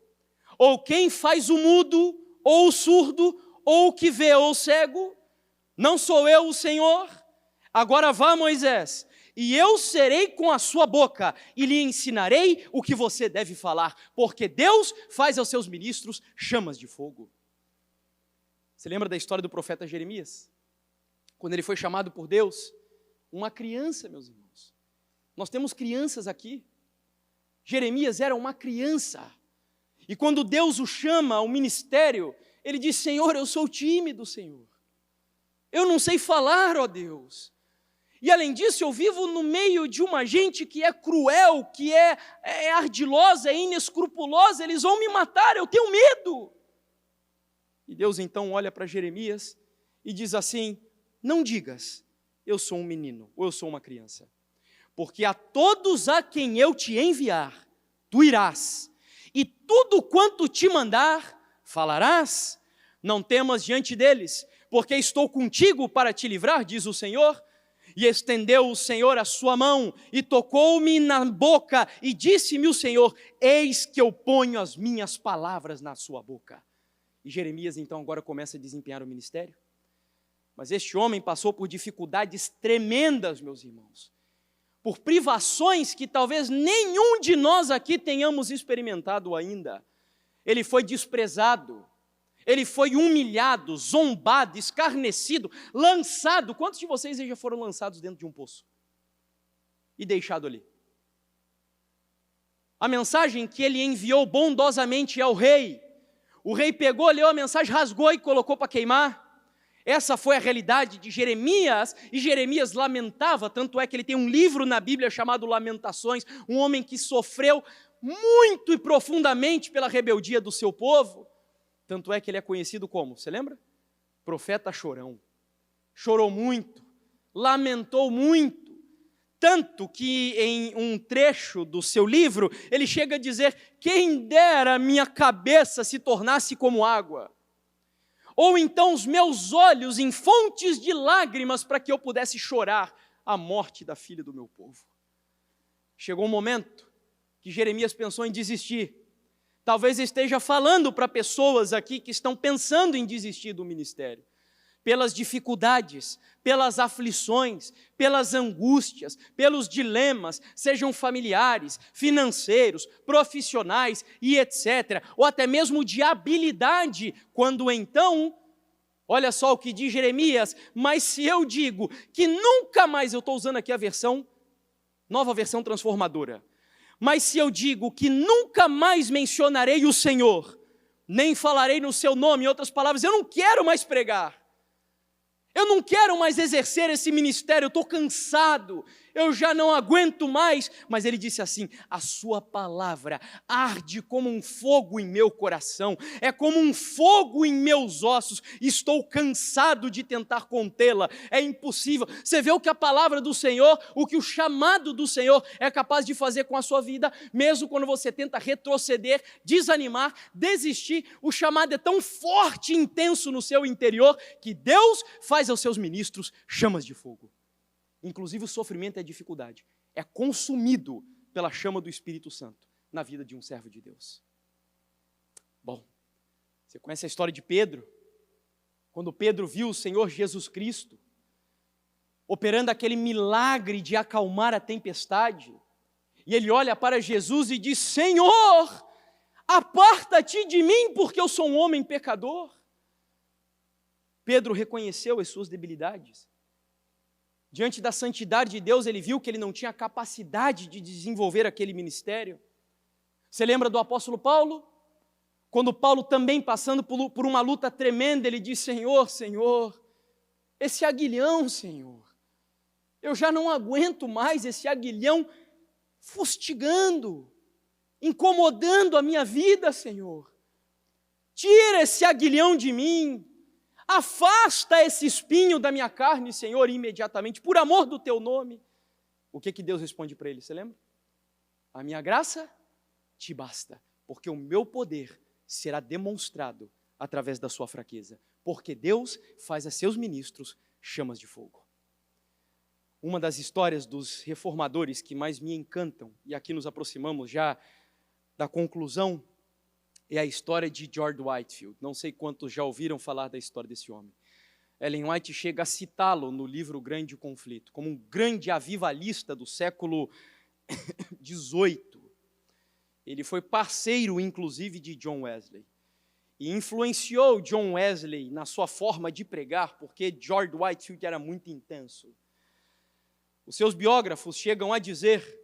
Ou quem faz o mudo, ou o surdo, ou o que vê, ou o cego? Não sou eu o Senhor? Agora vá, Moisés, e eu serei com a sua boca, e lhe ensinarei o que você deve falar, porque Deus faz aos seus ministros chamas de fogo. Você lembra da história do profeta Jeremias? Quando ele foi chamado por Deus, uma criança, meus irmãos. Nós temos crianças aqui. Jeremias era uma criança. E quando Deus o chama ao ministério, ele diz: Senhor, eu sou tímido, Senhor. Eu não sei falar, ó Deus. E além disso, eu vivo no meio de uma gente que é cruel, que é ardilosa, é inescrupulosa, eles vão me matar, eu tenho medo. E Deus então olha para Jeremias e diz assim: não digas, eu sou um menino, ou eu sou uma criança, porque a todos a quem eu te enviar, tu irás, e tudo quanto te mandar, falarás. Não temas diante deles, porque estou contigo para te livrar, diz o Senhor. E estendeu o Senhor a sua mão, e tocou-me na boca, e disse-me o Senhor: eis que eu ponho as minhas palavras na sua boca. E Jeremias então agora começa a desempenhar o ministério. Mas este homem passou por dificuldades tremendas, meus irmãos, por privações que talvez nenhum de nós aqui tenhamos experimentado ainda. Ele foi desprezado, ele foi humilhado, zombado, escarnecido, lançado. Quantos de vocês já foram lançados dentro de um poço e deixado ali? A mensagem que ele enviou bondosamente ao rei, o rei pegou, leu a mensagem, rasgou e colocou para queimar. Essa foi a realidade de Jeremias, e Jeremias lamentava, tanto é que ele tem um livro na Bíblia chamado Lamentações, um homem que sofreu muito e profundamente pela rebeldia do seu povo. Tanto é que ele é conhecido como, você lembra? Profeta chorão. Chorou muito, lamentou muito, tanto que em um trecho do seu livro, ele chega a dizer: quem dera minha cabeça se tornasse como água, ou então os meus olhos em fontes de lágrimas, para que eu pudesse chorar a morte da filha do meu povo. Chegou um momento que Jeremias pensou em desistir. Talvez esteja falando para pessoas aqui que estão pensando em desistir do ministério, pelas dificuldades, pelas aflições, pelas angústias, pelos dilemas, sejam familiares, financeiros, profissionais e etc., ou até mesmo de habilidade, quando então, olha só o que diz Jeremias: mas se eu digo que nunca mais, eu estou usando aqui a versão, nova versão transformadora, mas se eu digo que nunca mais mencionarei o Senhor, nem falarei no seu nome, em outras palavras, eu não quero mais pregar, eu não quero mais exercer esse ministério, eu estou cansado, eu já não aguento mais. Mas ele disse assim: a sua palavra arde como um fogo em meu coração, é como um fogo em meus ossos, estou cansado de tentar contê-la, é impossível. Você vê o que a palavra do Senhor, o que o chamado do Senhor é capaz de fazer com a sua vida, mesmo quando você tenta retroceder, desanimar, desistir. O chamado é tão forte e intenso no seu interior, que Deus faz aos seus ministros chamas de fogo. Inclusive o sofrimento e a dificuldade é consumido pela chama do Espírito Santo na vida de um servo de Deus. Bom, você conhece a história de Pedro? Quando Pedro viu o Senhor Jesus Cristo operando aquele milagre de acalmar a tempestade, e ele olha para Jesus e diz: Senhor, aparta-te de mim, porque eu sou um homem pecador. Pedro reconheceu as suas debilidades. Diante da santidade de Deus, ele viu que ele não tinha capacidade de desenvolver aquele ministério. Você lembra do apóstolo Paulo? Quando Paulo também passando por uma luta tremenda, ele diz: Senhor, Senhor, esse aguilhão, Senhor, eu já não aguento mais esse aguilhão fustigando, incomodando a minha vida, Senhor. Tira esse aguilhão de mim. Afasta esse espinho da minha carne, Senhor, imediatamente, por amor do teu nome. O que Deus responde para ele, você lembra? A minha graça te basta, porque o meu poder será demonstrado através da sua fraqueza, porque Deus faz a seus ministros chamas de fogo. Uma das histórias dos reformadores que mais me encantam, e aqui nos aproximamos já da conclusão, é a história de George Whitefield. Não sei quantos já ouviram falar da história desse homem. Ellen White chega a citá-lo no livro O Grande Conflito, como um grande avivalista do século XVIII. Ele foi parceiro, inclusive, de John Wesley. E influenciou John Wesley na sua forma de pregar, porque George Whitefield era muito intenso. Os seus biógrafos chegam a dizer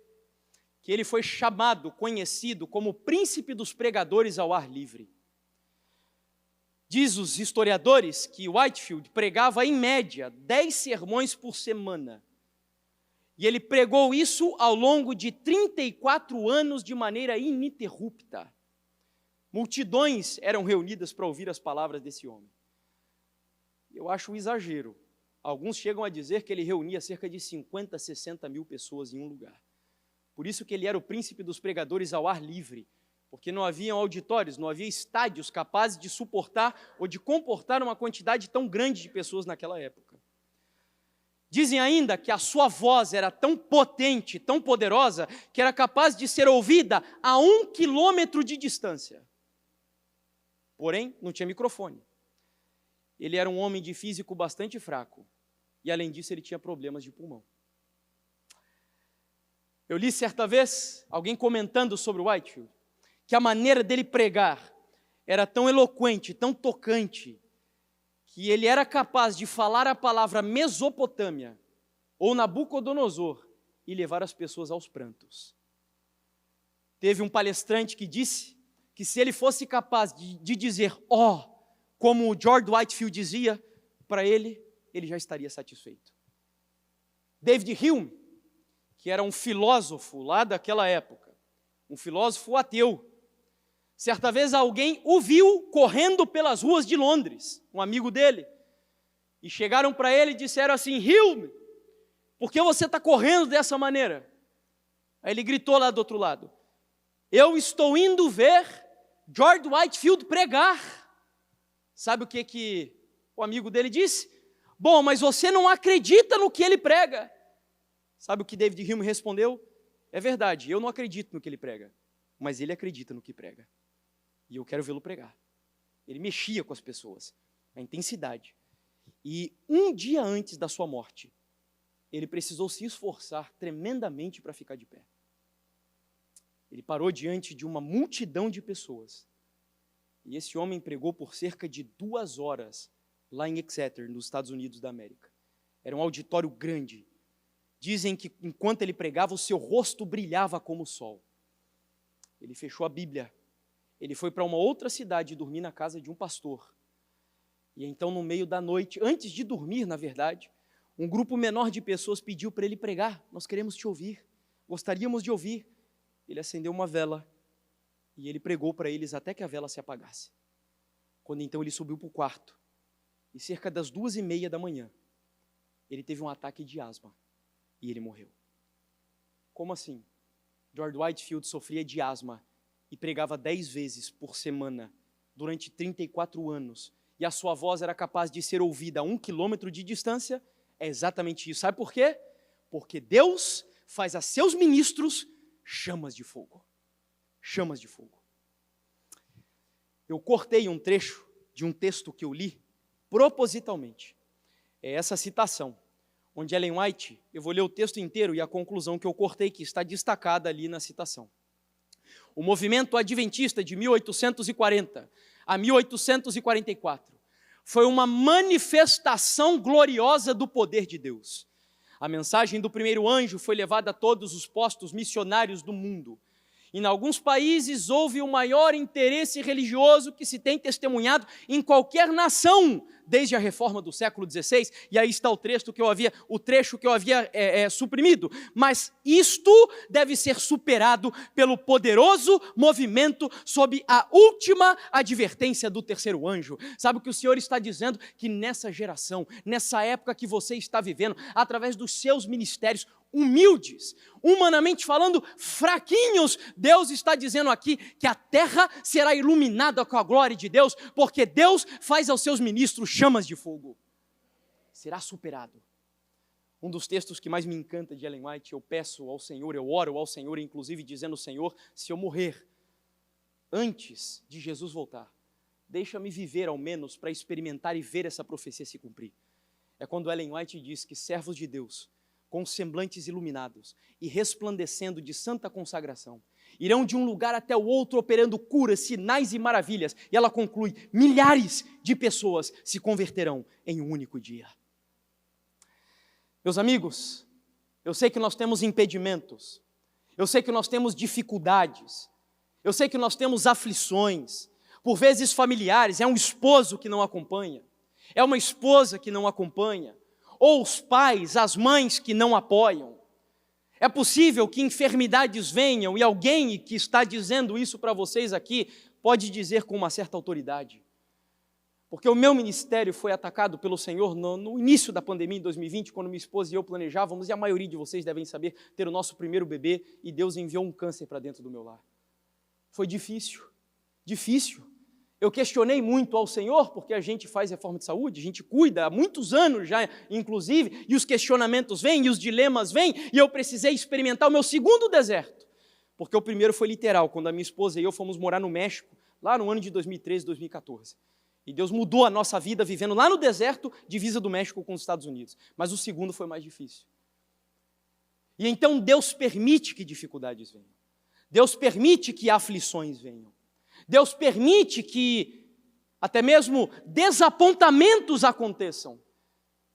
que ele foi chamado, conhecido como o príncipe dos pregadores ao ar livre. Diz os historiadores que Whitefield pregava, em média, 10 sermões por semana. E ele pregou isso ao longo de 34 anos de maneira ininterrupta. Multidões eram reunidas para ouvir as palavras desse homem. Eu acho um exagero. Alguns chegam a dizer que ele reunia cerca de 50, 60 mil pessoas em um lugar. Por isso que ele era o príncipe dos pregadores ao ar livre, porque não havia auditórios, não havia estádios capazes de suportar ou de comportar uma quantidade tão grande de pessoas naquela época. Dizem ainda que a sua voz era tão potente, tão poderosa, que era capaz de ser ouvida a 1 quilômetro de distância. Porém, não tinha microfone. Ele era um homem de físico bastante fraco, e além disso ele tinha problemas de pulmão. Eu li certa vez alguém comentando sobre Whitefield, que a maneira dele pregar era tão eloquente, tão tocante, que ele era capaz de falar a palavra Mesopotâmia ou Nabucodonosor e levar as pessoas aos prantos. Teve um palestrante que disse que se ele fosse capaz de dizer ó, como o George Whitefield dizia, para ele já estaria satisfeito. David Hume, que era um filósofo lá daquela época, um filósofo ateu. Certa vez alguém o viu correndo pelas ruas de Londres, um amigo dele, e chegaram para ele e disseram assim: Hume, por que você está correndo dessa maneira? Aí ele gritou lá do outro lado: eu estou indo ver George Whitefield pregar. Sabe o que o amigo dele disse? Bom, mas você não acredita no que ele prega. Sabe o que David Hume respondeu? É verdade, eu não acredito no que ele prega, mas ele acredita no que prega. E eu quero vê-lo pregar. Ele mexia com as pessoas, a intensidade. E um dia antes da sua morte, ele precisou se esforçar tremendamente para ficar de pé. Ele parou diante de uma multidão de pessoas. E esse homem pregou por cerca de 2 horas lá em Exeter, nos Estados Unidos da América. Era um auditório grande. Dizem que enquanto ele pregava, o seu rosto brilhava como o sol. Ele fechou a Bíblia. Ele foi para uma outra cidade dormir na casa de um pastor. E então, no meio da noite, antes de dormir, na verdade, um grupo menor de pessoas pediu para ele pregar. Nós queremos te ouvir, gostaríamos de ouvir. Ele acendeu uma vela e ele pregou para eles até que a vela se apagasse. Quando então ele subiu para o quarto, e cerca das 2:30 da manhã, ele teve um ataque de asma e ele morreu. Como assim? George Whitefield sofria de asma e pregava 10 vezes por semana durante 34 anos, e a sua voz era capaz de ser ouvida a 1 quilômetro de distância. É exatamente isso. Sabe por quê? Porque Deus faz a seus ministros chamas de fogo. Chamas de fogo. Eu cortei um trecho de um texto que eu li propositalmente. É essa citação, onde Ellen White, eu vou ler o texto inteiro e a conclusão que eu cortei, que está destacada ali na citação. O movimento adventista de 1840 a 1844 foi uma manifestação gloriosa do poder de Deus. A mensagem do primeiro anjo foi levada a todos os postos missionários do mundo. Em alguns países houve o maior interesse religioso que se tem testemunhado em qualquer nação desde a reforma do século XVI, e aí está o trecho que eu havia suprimido. Mas isto deve ser superado pelo poderoso movimento sob a última advertência do terceiro anjo. Sabe o que o Senhor está dizendo? Que nessa geração, nessa época que você está vivendo, através dos seus ministérios humildes, humanamente falando, fraquinhos, Deus está dizendo aqui que a terra será iluminada com a glória de Deus, porque Deus faz aos seus ministros chamas de fogo. Será superado. Um dos textos que mais me encanta de Ellen White, eu peço ao Senhor, eu oro ao Senhor, inclusive dizendo: Senhor, se eu morrer antes de Jesus voltar, deixa-me viver ao menos para experimentar e ver essa profecia se cumprir. É quando Ellen White diz que servos de Deus, com semblantes iluminados e resplandecendo de santa consagração, irão de um lugar até o outro operando curas, sinais e maravilhas. E ela conclui: milhares de pessoas se converterão em um único dia. Meus amigos, eu sei que nós temos impedimentos, eu sei que nós temos dificuldades, eu sei que nós temos aflições, por vezes familiares. É um esposo que não acompanha, é uma esposa que não acompanha, ou os pais, as mães que não apoiam. É possível que enfermidades venham, e alguém que está dizendo isso para vocês aqui pode dizer com uma certa autoridade: porque o meu ministério foi atacado pelo Senhor no início da pandemia em 2020, quando minha esposa e eu planejávamos, e a maioria de vocês devem saber, ter o nosso primeiro bebê, e Deus enviou um câncer para dentro do meu lar. Foi difícil. Eu questionei muito ao Senhor, porque a gente faz reforma de saúde, a gente cuida há muitos anos já, inclusive, e os questionamentos vêm, e os dilemas vêm, e eu precisei experimentar o meu segundo deserto, porque o primeiro foi literal, quando a minha esposa e eu fomos morar no México, lá no ano de 2013, 2014. E Deus mudou a nossa vida vivendo lá no deserto, divisa do México com os Estados Unidos. Mas o segundo foi mais difícil. E então Deus permite que dificuldades venham. Deus permite que aflições venham. Deus permite que até mesmo desapontamentos aconteçam.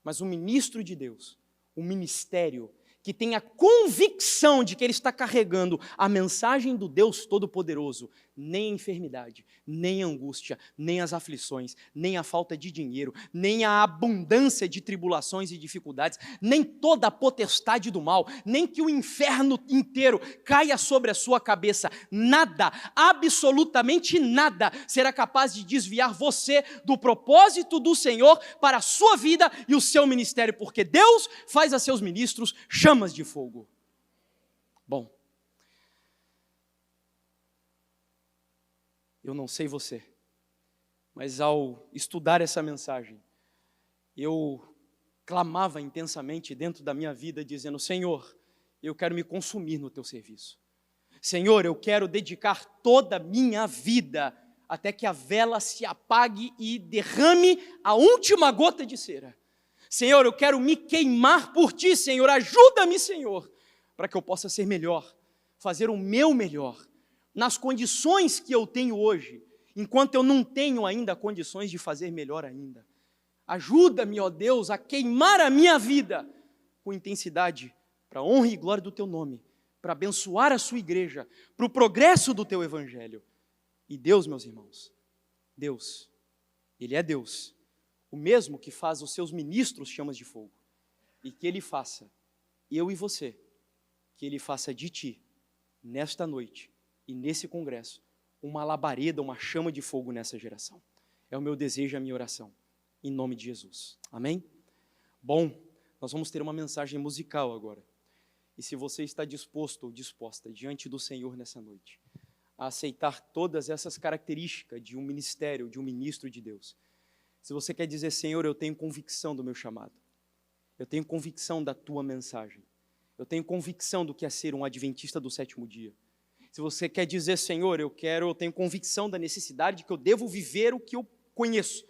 Mas o ministro de Deus, o ministério que tem a convicção de que ele está carregando a mensagem do Deus Todo-Poderoso, nem a enfermidade, nem a angústia, nem as aflições, nem a falta de dinheiro, nem a abundância de tribulações e dificuldades, nem toda a potestade do mal, nem que o inferno inteiro caia sobre a sua cabeça, nada, absolutamente nada, será capaz de desviar você do propósito do Senhor para a sua vida e o seu ministério, porque Deus faz a seus ministros chamas de fogo. Bom, eu não sei você, mas ao estudar essa mensagem, eu clamava intensamente dentro da minha vida, dizendo: Senhor, eu quero me consumir no teu serviço. Senhor, eu quero dedicar toda a minha vida até que a vela se apague e derrame a última gota de cera. Senhor, eu quero me queimar por Ti, Senhor, ajuda-me, Senhor, para que eu possa ser melhor, fazer o meu melhor, nas condições que eu tenho hoje, enquanto eu não tenho ainda condições de fazer melhor ainda. Ajuda-me, ó Deus, a queimar a minha vida com intensidade, para a honra e glória do Teu nome, para abençoar a Sua igreja, para o progresso do Teu evangelho. E Deus, meus irmãos, Deus, Ele é Deus, o mesmo que faz os seus ministros chamas de fogo, e que Ele faça, eu e você, que Ele faça de ti, nesta noite e nesse congresso, uma labareda, uma chama de fogo nessa geração. É o meu desejo e a minha oração, em nome de Jesus. Amém? Bom, nós vamos ter uma mensagem musical agora, e se você está disposto ou disposta diante do Senhor nessa noite, a aceitar todas essas características de um ministério, de um ministro de Deus, se você quer dizer: Senhor, eu tenho convicção do meu chamado, eu tenho convicção da Tua mensagem, eu tenho convicção do que é ser um adventista do sétimo dia. Se você quer dizer: Senhor, eu tenho convicção da necessidade de que eu devo viver o que eu conheço,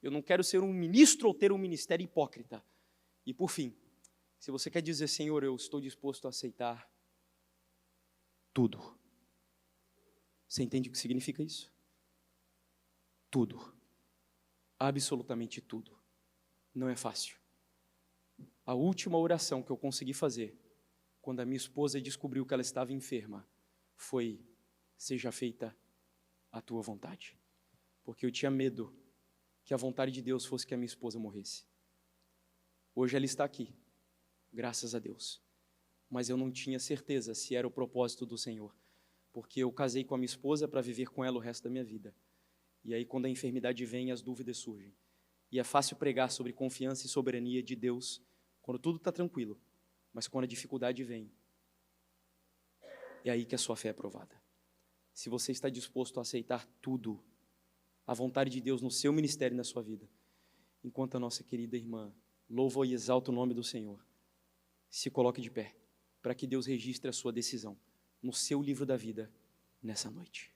eu não quero ser um ministro ou ter um ministério hipócrita. E por fim, se você quer dizer: Senhor, eu estou disposto a aceitar tudo. Você entende o que significa isso? Tudo. Absolutamente tudo. Não é fácil. A última oração que eu consegui fazer, quando a minha esposa descobriu que ela estava enferma, foi: seja feita a tua vontade. Porque eu tinha medo que a vontade de Deus fosse que a minha esposa morresse. Hoje ela está aqui, graças a Deus. Mas eu não tinha certeza se era o propósito do Senhor, porque eu casei com a minha esposa para viver com ela o resto da minha vida. E aí, quando a enfermidade vem, as dúvidas surgem. E é fácil pregar sobre confiança e soberania de Deus quando tudo está tranquilo, mas quando a dificuldade vem, é aí que a sua fé é provada. Se você está disposto a aceitar tudo, a vontade de Deus no seu ministério e na sua vida, enquanto a nossa querida irmã louva e exalta o nome do Senhor, se coloque de pé, para que Deus registre a sua decisão no seu livro da vida nessa noite.